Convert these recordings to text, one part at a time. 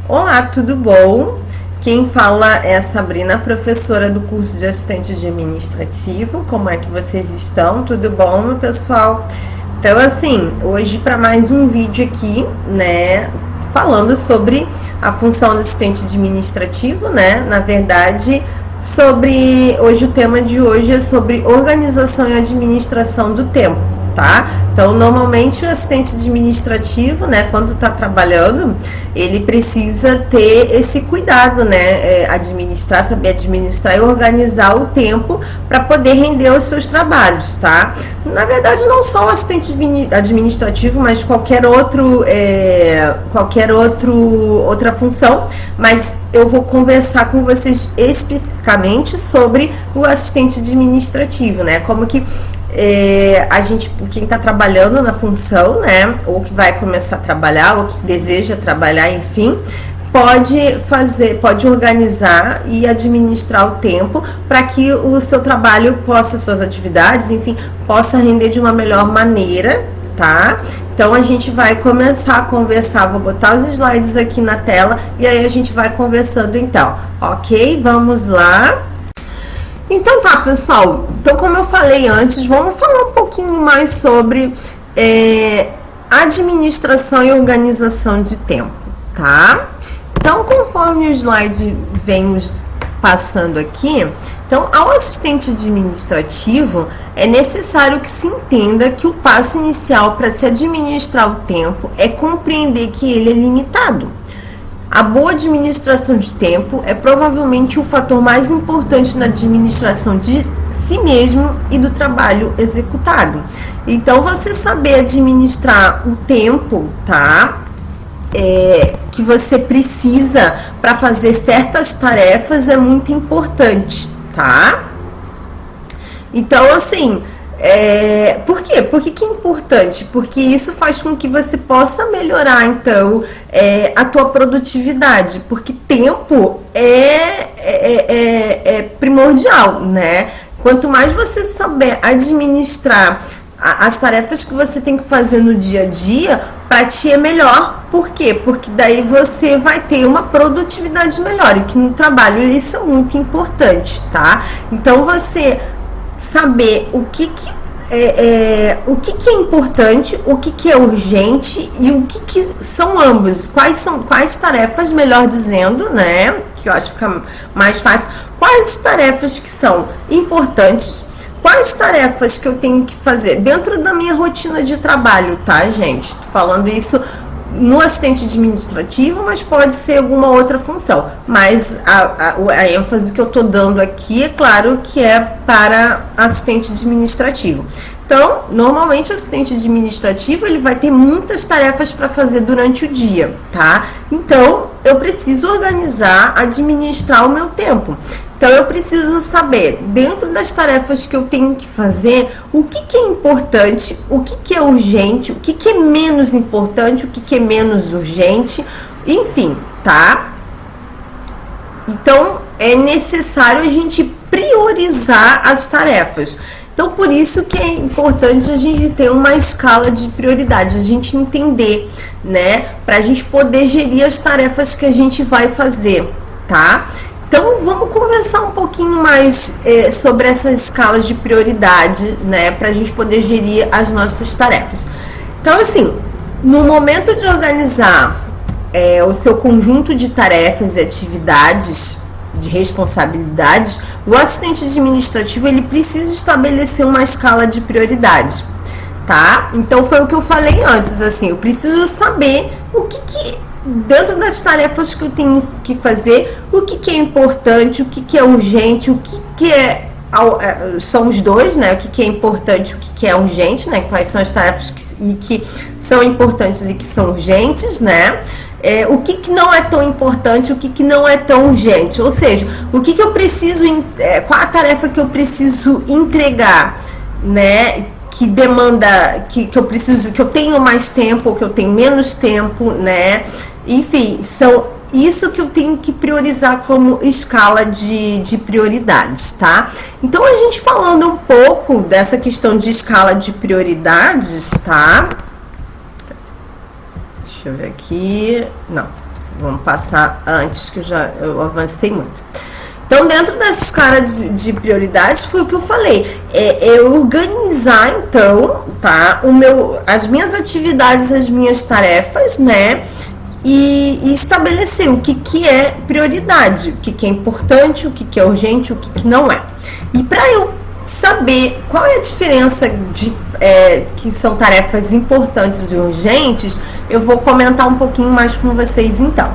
Olá, tudo bom? Quem fala é a Sabrina, professora do curso de assistente administrativo. Como é que vocês estão? Tudo bom, meu pessoal? Então, assim, hoje para mais um vídeo aqui, né, falando sobre a função do assistente administrativo, né? Na verdade, hoje o tema de hoje é sobre organização e administração do tempo, tá? Então, normalmente o assistente administrativo, né, quando está trabalhando, ele precisa ter esse cuidado, né, saber administrar e organizar o tempo para poder render os seus trabalhos, tá? Na verdade, não só o assistente administrativo, mas outra função, mas eu vou conversar com vocês especificamente sobre o assistente administrativo, né? Como que quem está trabalhando na função, né, ou que vai começar a trabalhar, ou que deseja trabalhar, enfim, pode organizar e administrar o tempo para que o seu trabalho suas atividades, enfim, possa render de uma melhor maneira, tá? Então a gente vai começar a conversar, vou botar os slides aqui na tela e aí a gente vai conversando então, ok? Vamos lá. Então tá, pessoal, então como eu falei antes, vamos falar um pouquinho mais sobre administração e organização de tempo, tá? Então, conforme o slide vem nos passando aqui, então, ao assistente administrativo, é necessário que se entenda que o passo inicial para se administrar o tempo é compreender que ele é limitado. A boa administração de tempo é provavelmente o fator mais importante na administração de si mesmo e do trabalho executado. Então, você saber administrar o tempo, tá? Que você precisa para fazer certas tarefas é muito importante, tá? Então, assim, por quê? Por que é importante? Porque isso faz com que você possa melhorar, então, a tua produtividade, porque tempo é primordial, né? Quanto mais você saber administrar as tarefas que você tem que fazer no dia a dia, para ti é melhor. Por quê? Porque daí você vai ter uma produtividade melhor, e que no trabalho isso é muito importante, tá? Então, você saber o que é importante, o que é urgente e o que são ambos, quais tarefas, melhor dizendo, né, que eu acho que fica mais fácil, quais tarefas que são importantes, quais tarefas que eu tenho que fazer dentro da minha rotina de trabalho, tá, gente? Tô falando isso no assistente administrativo, mas pode ser alguma outra função. Mas a ênfase que eu tô dando aqui, é claro que é para assistente administrativo. Então, normalmente o assistente administrativo, ele vai ter muitas tarefas para fazer durante o dia, tá? Então, eu preciso organizar, administrar o meu tempo. Então, eu preciso saber, dentro das tarefas que eu tenho que fazer, o que é importante, o que é urgente, o que é menos importante, o que é menos urgente, enfim, tá? Então, é necessário a gente priorizar as tarefas. Então, por isso que é importante a gente ter uma escala de prioridade, a gente entender, né? Para a gente poder gerir as tarefas que a gente vai fazer, tá? Então, vamos conversar um pouquinho mais sobre essas escalas de prioridade, né? Para a gente poder gerir as nossas tarefas. Então, assim, no momento de organizar o seu conjunto de tarefas e atividades, de responsabilidades, o assistente administrativo, ele precisa estabelecer uma escala de prioridades, tá? Então, foi o que eu falei antes, assim, eu preciso saber o que dentro das tarefas que eu tenho que fazer, o que é importante, o que é urgente, o que são os dois, né? O que é importante, o que é urgente, né? Quais são as tarefas que são importantes e que são urgentes, né? O que não é tão importante, o que não é tão urgente, ou seja, o que eu preciso, qual a tarefa que eu preciso entregar, né, que demanda, que eu preciso, que eu tenho mais tempo, ou que eu tenho menos tempo, né, enfim, são isso que eu tenho que priorizar como escala de prioridades, tá? Então, a gente falando um pouco dessa questão de escala de prioridades, tá? Deixa eu ver aqui. Não, Vamos passar antes, que eu avancei muito. Então, dentro dessa escala de prioridades, foi o que eu falei. É organizar, então, tá? As minhas atividades, as minhas tarefas, né? E estabelecer o que é prioridade, o que é importante, o que é urgente, o que não é. E para eu saber qual é a diferença que são tarefas importantes e urgentes, eu vou comentar um pouquinho mais com vocês então.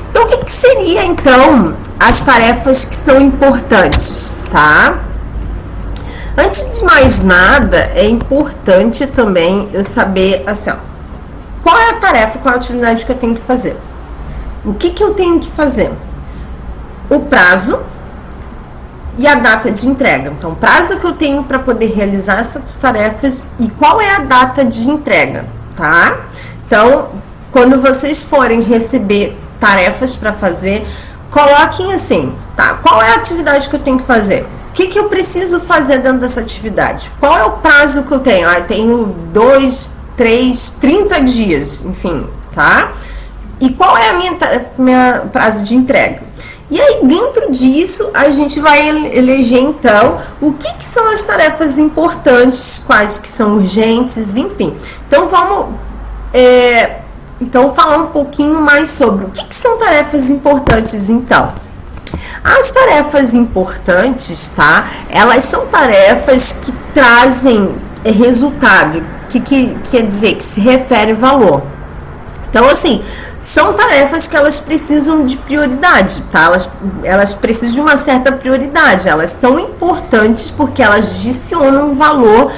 Então, o que seria então as tarefas que são importantes, tá? Antes de mais nada, é importante também eu saber, assim, ó, qual é a tarefa, qual é a atividade que eu tenho que fazer. O que eu tenho que fazer? O prazo e a data de entrega. Então, o prazo que eu tenho para poder realizar essas tarefas e qual é a data de entrega, tá? Então, quando vocês forem receber tarefas para fazer, coloquem assim, tá? Qual é a atividade que eu tenho que fazer? O que eu preciso fazer dentro dessa atividade? Qual é o prazo que eu tenho? Eu tenho 2, 3, 30 dias, enfim, tá? E qual é a minha prazo de entrega? E aí, dentro disso, a gente vai eleger, então, o que são as tarefas importantes, quais que são urgentes, enfim. Então, vamos falar um pouquinho mais sobre o que são tarefas importantes, então. As tarefas importantes, tá? Elas são tarefas que trazem resultado, que quer dizer, que se refere a valor. Então, assim, são tarefas que elas precisam de prioridade, tá? Elas precisam de uma certa prioridade, elas são importantes porque elas adicionam valor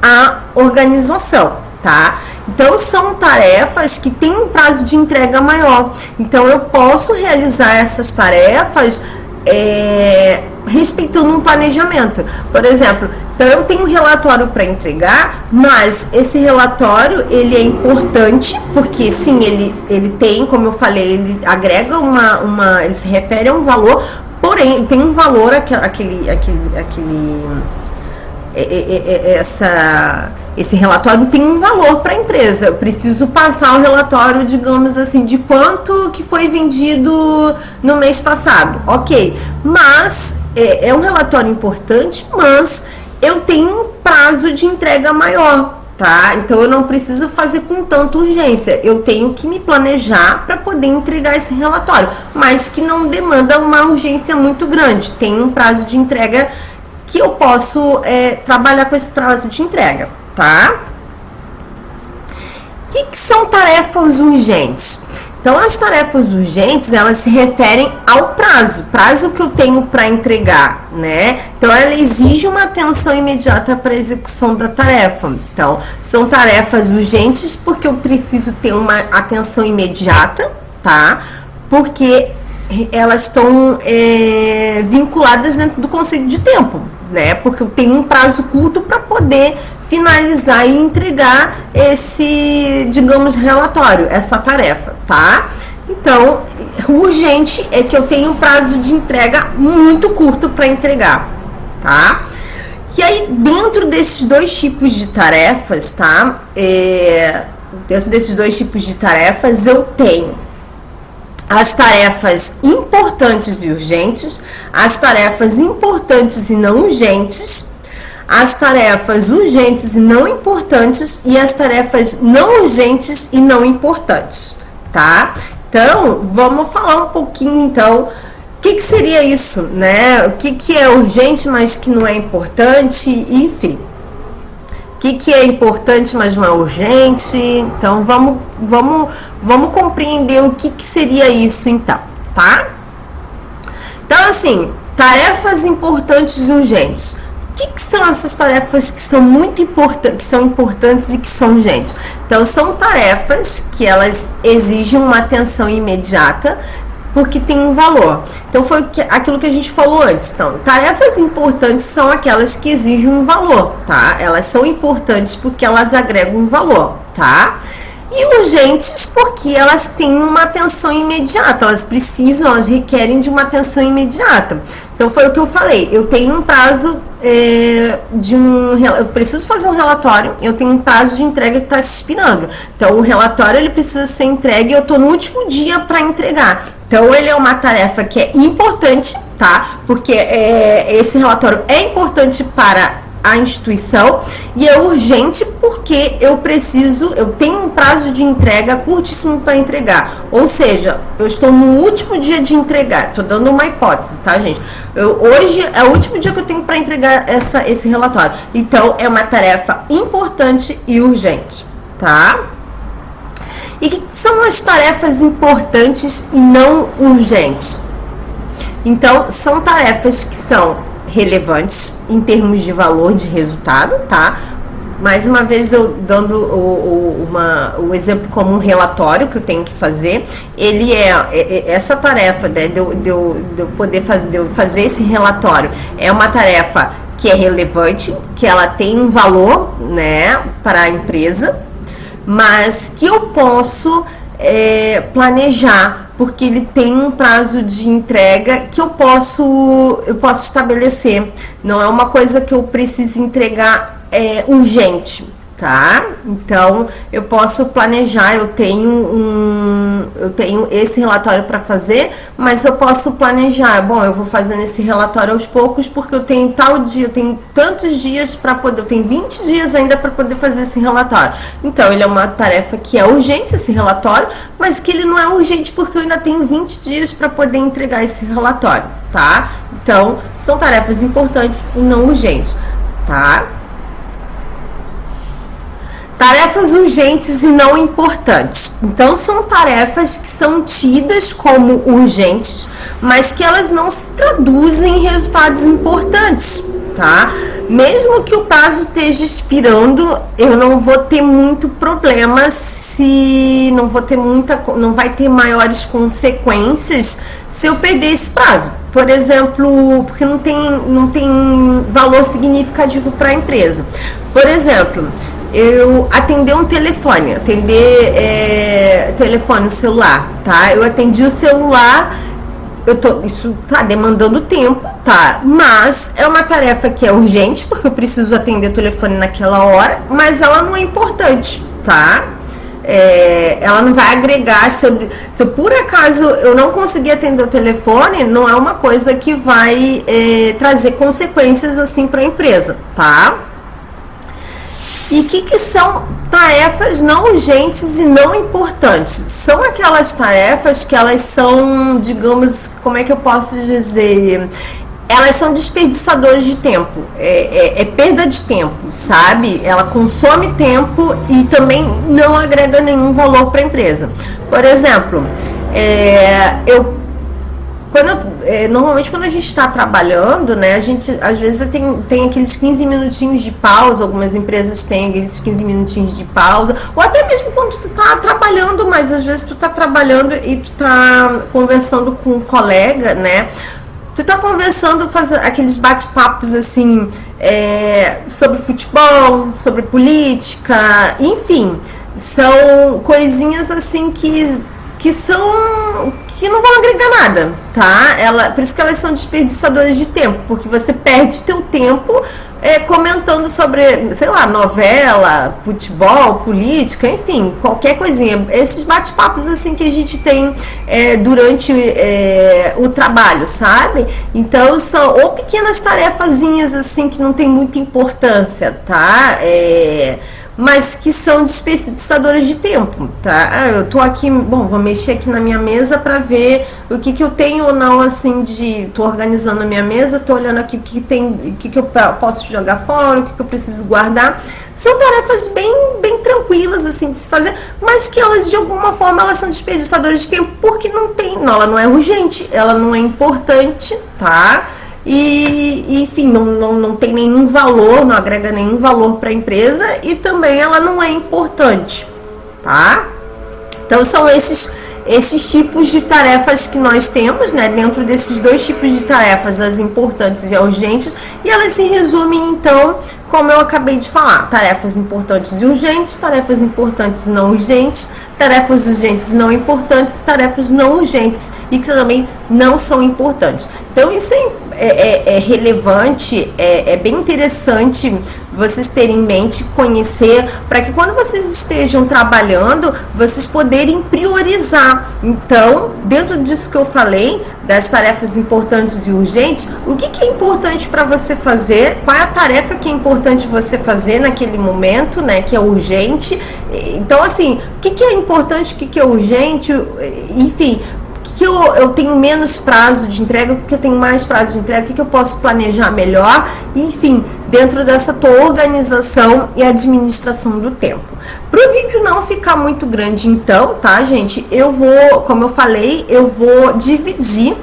à organização, tá? Então, são tarefas que têm um prazo de entrega maior. Então, eu posso realizar essas tarefas respeitando um planejamento. Por exemplo, então eu tenho um relatório para entregar, mas esse relatório ele é importante porque sim, ele tem, como eu falei, ele agrega ele se refere a um valor, porém tem um valor esse relatório tem um valor para a empresa. Eu preciso passar o relatório, digamos assim, de quanto que foi vendido no mês passado. Ok, mas é um relatório importante, mas eu tenho um prazo de entrega maior, tá? Então eu não preciso fazer com tanta urgência. Eu tenho que me planejar para poder entregar esse relatório, mas que não demanda uma urgência muito grande. Tem um prazo de entrega que eu posso trabalhar com esse prazo de entrega, tá? O que são tarefas urgentes? Então, as tarefas urgentes, elas se referem ao prazo que eu tenho para entregar, né? Então, ela exige uma atenção imediata para a execução da tarefa. Então, são tarefas urgentes porque eu preciso ter uma atenção imediata, tá? Porque elas estão vinculadas dentro do conceito de tempo, né? Porque eu tenho um prazo curto para poder finalizar e entregar esse, digamos, relatório, essa tarefa, tá? Então, o urgente é que eu tenho um prazo de entrega muito curto para entregar, tá? E aí, dentro desses dois tipos de tarefas, tá? Dentro desses dois tipos de tarefas, eu tenho as tarefas importantes e urgentes, as tarefas importantes e não urgentes, as tarefas urgentes e não importantes e as tarefas não urgentes e não importantes, tá? Então, vamos falar um pouquinho, então, o que seria isso, né? O que é urgente, mas que não é importante, enfim. O que é importante, mas não é urgente. Então, vamos compreender o que seria isso, então, tá? Então, assim, tarefas importantes e urgentes. O que são essas tarefas que são muito importantes, que são importantes e que são urgentes? Então, são tarefas que elas exigem uma atenção imediata, porque tem um valor. Então, foi aquilo que a gente falou antes. Então, tarefas importantes são aquelas que exigem um valor, tá? Elas são importantes porque elas agregam um valor, tá? E urgentes porque elas têm uma atenção imediata, elas requerem de uma atenção imediata. Então, foi o que eu falei, eu tenho um prazo eu preciso fazer um relatório, eu tenho um prazo de entrega que está se expirando. Então, o relatório ele precisa ser entregue e eu estou no último dia para entregar. Então, ele é uma tarefa que é importante, tá? Porque esse relatório é importante para a instituição e é urgente porque eu tenho um prazo de entrega curtíssimo para entregar, ou seja, eu estou no último dia de entregar. Estou dando uma hipótese, tá, gente? Hoje é o último dia que eu tenho para entregar esse relatório, então é uma tarefa importante e urgente, tá? E que são as tarefas importantes e não urgentes? Então, são tarefas que são relevantes em termos de valor de resultado, tá? Mais uma vez eu dando o exemplo como um relatório que eu tenho que fazer, ele essa tarefa, né, de eu poder fazer esse relatório é uma tarefa que é relevante, que ela tem um valor, né, para a empresa, mas que eu posso planejar, porque ele tem um prazo de entrega que eu posso estabelecer. Não é uma coisa que eu preciso entregar urgente, tá? Então, eu posso planejar, eu tenho esse relatório para fazer, mas eu posso planejar, bom, eu vou fazendo esse relatório aos poucos, porque eu tenho tal dia, eu tenho tantos dias para poder, eu tenho 20 dias ainda para poder fazer esse relatório. Então, ele é uma tarefa que é urgente, esse relatório, mas que ele não é urgente porque eu ainda tenho 20 dias para poder entregar esse relatório, tá? Então, são tarefas importantes e não urgentes, tá? Tarefas urgentes e não importantes. Então, são tarefas que são tidas como urgentes, mas que elas não se traduzem em resultados importantes, tá? Mesmo que o prazo esteja expirando, eu não vou ter muito problema se não vai ter maiores consequências se eu perder esse prazo. Por exemplo, porque não tem valor significativo para a empresa. Por exemplo, eu atender um telefone, telefone celular, tá? Eu atendi o celular, isso tá demandando tempo, tá? Mas é uma tarefa que é urgente, porque eu preciso atender o telefone naquela hora, mas ela não é importante, tá? Ela não vai agregar, se eu por acaso eu não conseguir atender o telefone, não é uma coisa que vai trazer consequências assim para a empresa, tá? E o que são tarefas não urgentes e não importantes? São aquelas tarefas que elas são, digamos, como é que eu posso dizer? Elas são desperdiçadores de tempo, é perda de tempo, sabe? Ela consome tempo e também não agrega nenhum valor para a empresa. Por exemplo, normalmente quando a gente está trabalhando, né, a gente às vezes tem aqueles 15 minutinhos de pausa, algumas empresas têm aqueles 15 minutinhos de pausa, ou até mesmo quando tu tá trabalhando, mas às vezes tu tá trabalhando e tu tá conversando com um colega, né, tu tá conversando, fazendo aqueles bate-papos assim, sobre futebol, sobre política, enfim, são coisinhas assim que não vão agregar nada, tá? Por isso que elas são desperdiçadoras de tempo, porque você perde teu tempo comentando sobre, sei lá, novela, futebol, política, enfim, qualquer coisinha. Esses bate-papos assim que a gente tem durante o trabalho, sabe? Então são ou pequenas tarefazinhas assim que não tem muita importância, tá? Mas que são desperdiçadores de tempo, tá? Eu tô aqui, bom, vou mexer aqui na minha mesa para ver o que eu tenho ou não, assim, tô organizando a minha mesa, tô olhando aqui o que eu posso jogar fora, o que eu preciso guardar. São tarefas bem tranquilas, assim, de se fazer, mas que elas, de alguma forma, elas são desperdiçadoras de tempo, porque ela não é urgente, ela não é importante, tá? E enfim, não tem nenhum valor, não agrega nenhum valor para a empresa e também ela não é importante, tá? Então são esses tipos de tarefas que nós temos, né? Dentro desses dois tipos de tarefas, as importantes e as urgentes, e elas se resumem então, como eu acabei de falar, tarefas importantes e urgentes, tarefas importantes e não urgentes, tarefas urgentes e não importantes, tarefas não urgentes e que também não são importantes. Então isso é relevante, é bem interessante vocês terem em mente, conhecer, para que quando vocês estejam trabalhando, vocês poderem priorizar. Então, dentro disso que eu falei, das tarefas importantes e urgentes, o que é importante para você fazer, qual é a tarefa que é importante você fazer naquele momento, né, que é urgente. Então, assim, o que é importante, o que é urgente, enfim, que eu tenho menos prazo de entrega, que eu tenho mais prazo de entrega, que eu posso planejar melhor, enfim, dentro dessa tua organização e administração do tempo. Para o vídeo não ficar muito grande, então, tá, gente, eu vou, como eu falei, eu vou dividir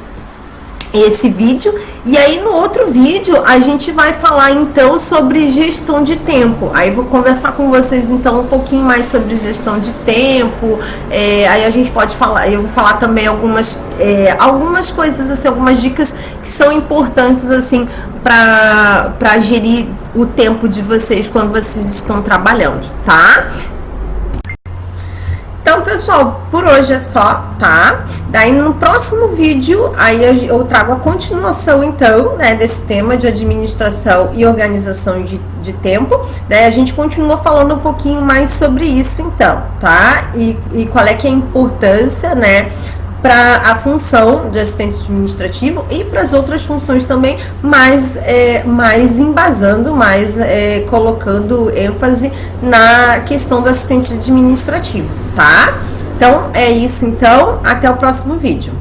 esse vídeo, e aí no outro vídeo a gente vai falar então sobre gestão de tempo. Aí vou conversar com vocês então um pouquinho mais sobre gestão de tempo. Aí a gente pode falar, eu vou falar também algumas coisas assim, algumas dicas que são importantes assim para gerir o tempo de vocês quando vocês estão trabalhando, tá? Então, pessoal, por hoje é só, tá? Daí no próximo vídeo, aí eu trago a continuação, então, né, desse tema de administração e organização de tempo. Daí a gente continua falando um pouquinho mais sobre isso, então, tá? E qual é que é a importância, né, para a função de assistente administrativo e para as outras funções também, mais embasando, mais colocando ênfase na questão do assistente administrativo, tá? Então, é isso então, até o próximo vídeo.